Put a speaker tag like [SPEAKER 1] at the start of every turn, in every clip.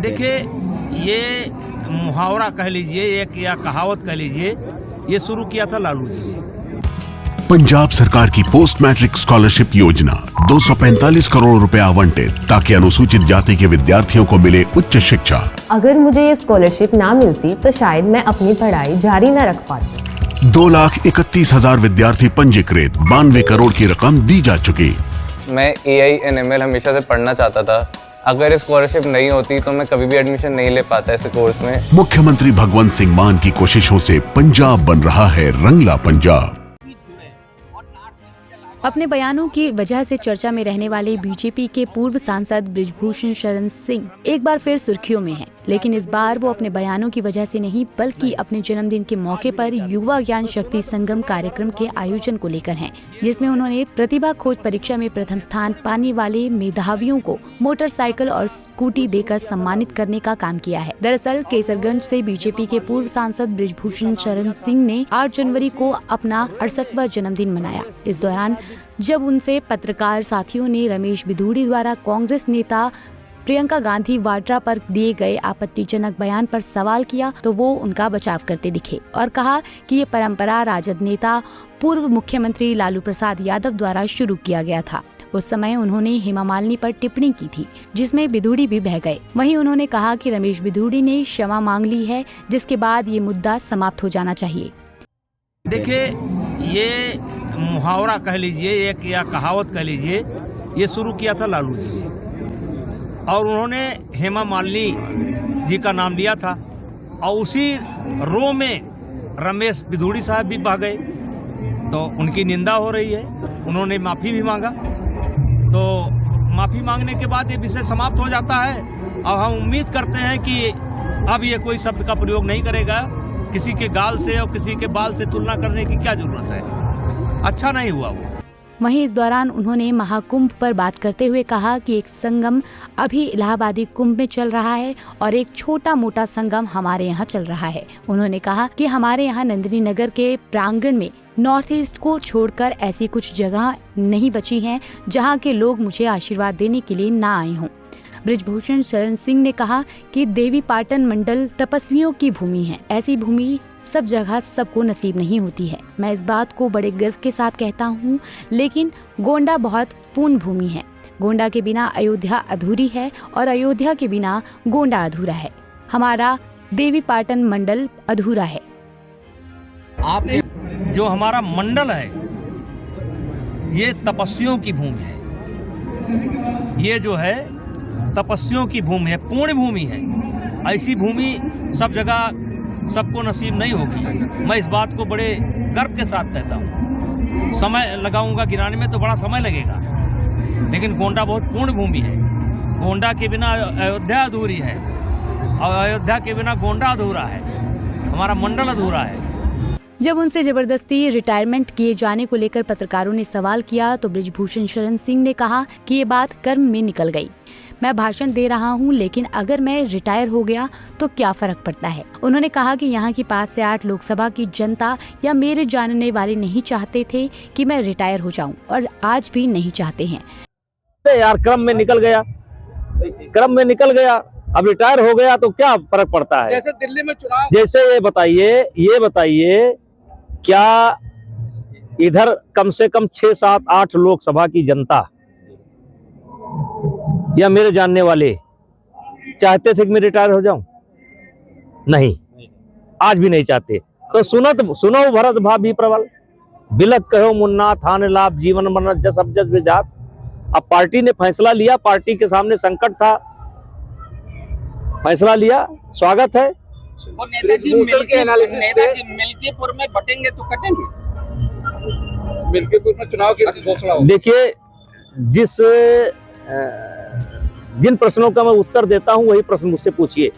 [SPEAKER 1] देखिए, ये मुहावरा कह लीजिए एक या कहावत कह लीजिए, ये शुरू किया था लालू जी।
[SPEAKER 2] पंजाब सरकार की पोस्ट मैट्रिक स्कॉलरशिप योजना 245 करोड़ रुपए आवंटित ताकि अनुसूचित जाति के विद्यार्थियों को मिले उच्च शिक्षा।
[SPEAKER 3] अगर मुझे ये स्कॉलरशिप ना मिलती तो शायद मैं अपनी पढ़ाई जारी न रख पाती।
[SPEAKER 2] 2,31,000 विद्यार्थी पंजीकृत, 92 करोड़ की रकम दी जा चुकी।
[SPEAKER 4] मैं AINML हमेशा से पढ़ना चाहता था। अगर स्कॉलरशिप नहीं होती तो मैं कभी भी एडमिशन नहीं ले पाता ऐसे कोर्स में।
[SPEAKER 2] मुख्यमंत्री भगवंत सिंह मान की कोशिशों से पंजाब बन रहा है रंगला पंजाब।
[SPEAKER 5] अपने बयानों की वजह से चर्चा में रहने वाले बीजेपी के पूर्व सांसद बृजभूषण शरण सिंह एक बार फिर सुर्खियों में हैं। लेकिन इस बार वो अपने बयानों की वजह से नहीं बल्कि अपने जन्मदिन के मौके पर युवा ज्ञान शक्ति संगम कार्यक्रम के आयोजन को लेकर हैं, जिसमें उन्होंने प्रतिभा खोज परीक्षा में प्रथम स्थान पाने वाले मेधावियों को मोटरसाइकिल और स्कूटी देकर सम्मानित करने का काम किया है। दरअसल केसरगंज से बीजेपी के पूर्व सांसद बृजभूषण शरण सिंह ने 8 जनवरी को अपना 68वां जन्मदिन मनाया। इस दौरान जब उनसे पत्रकार साथियों ने रमेश बिधूड़ी द्वारा कांग्रेस नेता प्रियंका गांधी वाड्रा पर दिए गए आपत्तिजनक बयान पर सवाल किया तो वो उनका बचाव करते दिखे और कहा कि ये परंपरा राजद नेता पूर्व मुख्यमंत्री लालू प्रसाद यादव द्वारा शुरू किया गया था। उस समय उन्होंने हेमा मालिनी पर टिप्पणी की थी जिसमें बिधूड़ी भी बह गए। वहीं उन्होंने कहा कि रमेश बिधूड़ी ने क्षमा मांग ली है, जिसके बाद ये मुद्दा समाप्त हो जाना चाहिए।
[SPEAKER 1] देखिए, ये मुहावरा कह लीजिए एक या कहावत कह लीजिए, ये शुरू किया था लालू जी और उन्होंने हेमा मालिनी जी का नाम लिया था और उसी रो में रमेश बिधूड़ी साहब भी बह गए, तो उनकी निंदा हो रही है। उन्होंने माफ़ी भी मांगा, तो माफ़ी मांगने के बाद ये विषय समाप्त हो जाता है और हम उम्मीद करते हैं कि अब ये कोई शब्द का प्रयोग नहीं करेगा। किसी के गाल से और किसी के बाल से तुलना करने की क्या जरूरत है, अच्छा नहीं हुआ वो।
[SPEAKER 5] वहीं इस दौरान उन्होंने महाकुंभ पर बात करते हुए कहा कि एक संगम अभी इलाहाबादी कुंभ में चल रहा है और एक छोटा मोटा संगम हमारे यहाँ चल रहा है। उन्होंने कहा कि हमारे यहाँ नंदिनी नगर के प्रांगण में नॉर्थ ईस्ट को छोड़कर ऐसी कुछ जगह नहीं बची हैं जहाँ के लोग मुझे आशीर्वाद देने के लिए ना आए हों। बृजभूषण शरण सिंह ने कहा कि देवी पाटन मंडल तपस्वियों की भूमि है। ऐसी भूमि सब जगह सबको नसीब नहीं होती है। मैं इस बात को बड़े गर्व के साथ कहता हूँ, लेकिन गोंडा बहुत पूर्ण भूमि है। गोंडा के बिना अयोध्या अधूरी है और अयोध्या के बिना गोंडा अधूरा है। हमारा देवी पाटन मंडल अधूरा है।
[SPEAKER 1] आप जो हमारा मंडल है ये तपस्वियों की भूमि है। ये जो है तपस्वियों की भूमि है, पूर्ण भूमि है। ऐसी भूमि सब जगह सबको नसीब नहीं होगी। मैं इस बात को बड़े गर्व के साथ कहता हूँ। समय लगाऊंगा गिनाने में तो बड़ा समय लगेगा, लेकिन गोंडा बहुत पूर्ण भूमि है। गोंडा के बिना अयोध्या अधूरी है और अयोध्या के बिना गोंडा अधूरा है। हमारा मंडल अधूरा है।
[SPEAKER 5] जब उनसे जबरदस्ती रिटायरमेंट किए जाने को लेकर पत्रकारों ने सवाल किया तो बृजभूषण शरण सिंह ने कहा कि ये बात कर्म में निकल गई। मैं भाषण दे रहा हूं, लेकिन अगर मैं रिटायर हो गया तो क्या फर्क पड़ता है। उन्होंने कहा कि यहाँ की 5 से 8 लोकसभा की जनता या मेरे जानने वाले नहीं चाहते थे कि मैं रिटायर हो जाऊं और आज भी नहीं चाहते हैं।
[SPEAKER 1] यार क्रम में निकल गया, अब रिटायर हो गया तो क्या फर्क पड़ता है।
[SPEAKER 6] जैसे दिल्ली में चुनाव,
[SPEAKER 1] जैसे ये बताइए क्या इधर कम से कम 6, 7, 8 लोकसभा की जनता या मेरे जानने वाले चाहते थे कि मैं रिटायर हो जाऊं? नहीं, आज भी नहीं चाहते। तो सुनो भरत भाभी प्रबल, बिलक कहो मुन्ना थान लाभ जीवन मरण जस अब जस बेजात। अब पार्टी ने फैसला लिया, पार्टी के सामने संकट था, फैसला लिया, स्वागत है।
[SPEAKER 6] वो नेताजी मिल्कीपुर में बटेंगे तो कटेंगे। मिल्कीपुर में चुनाव की घोषणा हो।
[SPEAKER 1] देखिए, जिन प्रश्नों का मैं उत्तर देता हूं वही प्रश्न मुझसे पूछिए।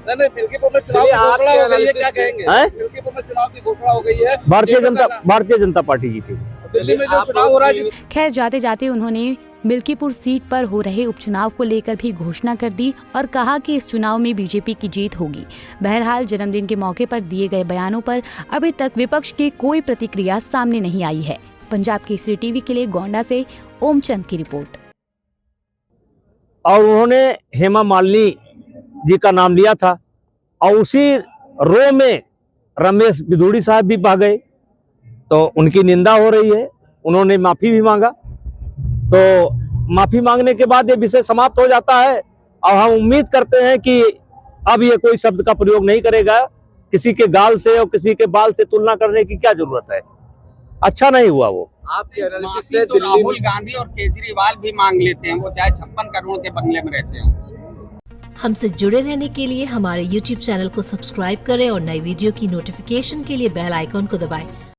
[SPEAKER 6] नहीं, मिल्कीपुर में चुनाव की घोषणा हो गई है, क्या कहेंगे? मिल्कीपुर में चुनाव की घोषणा हो गई है,
[SPEAKER 1] भारतीय जनता पार्टी जीतेगी।
[SPEAKER 6] दिल्ली में जो चुनाव हो रहा है।
[SPEAKER 5] खैर, जाते जाते उन्होंने मिल्कीपुर सीट पर हो रहे उपचुनाव को लेकर भी घोषणा कर दी और कहा कि इस चुनाव में बीजेपी की जीत होगी। बहरहाल जन्मदिन के मौके पर दिए गए बयानों पर अभी तक विपक्ष की कोई प्रतिक्रिया सामने नहीं आई है। पंजाब केसरी टीवी के लिए गोंडा से ओमचंद की रिपोर्ट।
[SPEAKER 1] और उन्होंने हेमा मालिनी जी का नाम लिया था और उसी रो में रमेश बिधूड़ी साहब भी पा गए, तो उनकी निंदा हो रही है। उन्होंने माफी भी मांगा, तो माफी मांगने के बाद ये विषय समाप्त हो जाता है और हम उम्मीद करते हैं कि अब ये कोई शब्द का प्रयोग नहीं करेगा। किसी के गाल से और किसी के बाल से तुलना करने की क्या जरूरत है, अच्छा नहीं हुआ वो।
[SPEAKER 7] आपके एनालिसिस से तो राहुल गांधी और केजरीवाल भी मांग लेते हैं, वो चाहे 56 करोड़ के बंगले में रहते हो।
[SPEAKER 8] हमसे जुड़े रहने के लिए हमारे YouTube चैनल को सब्सक्राइब करें और नई वीडियो की नोटिफिकेशन के लिए बेल आइकॉन को दबाएं।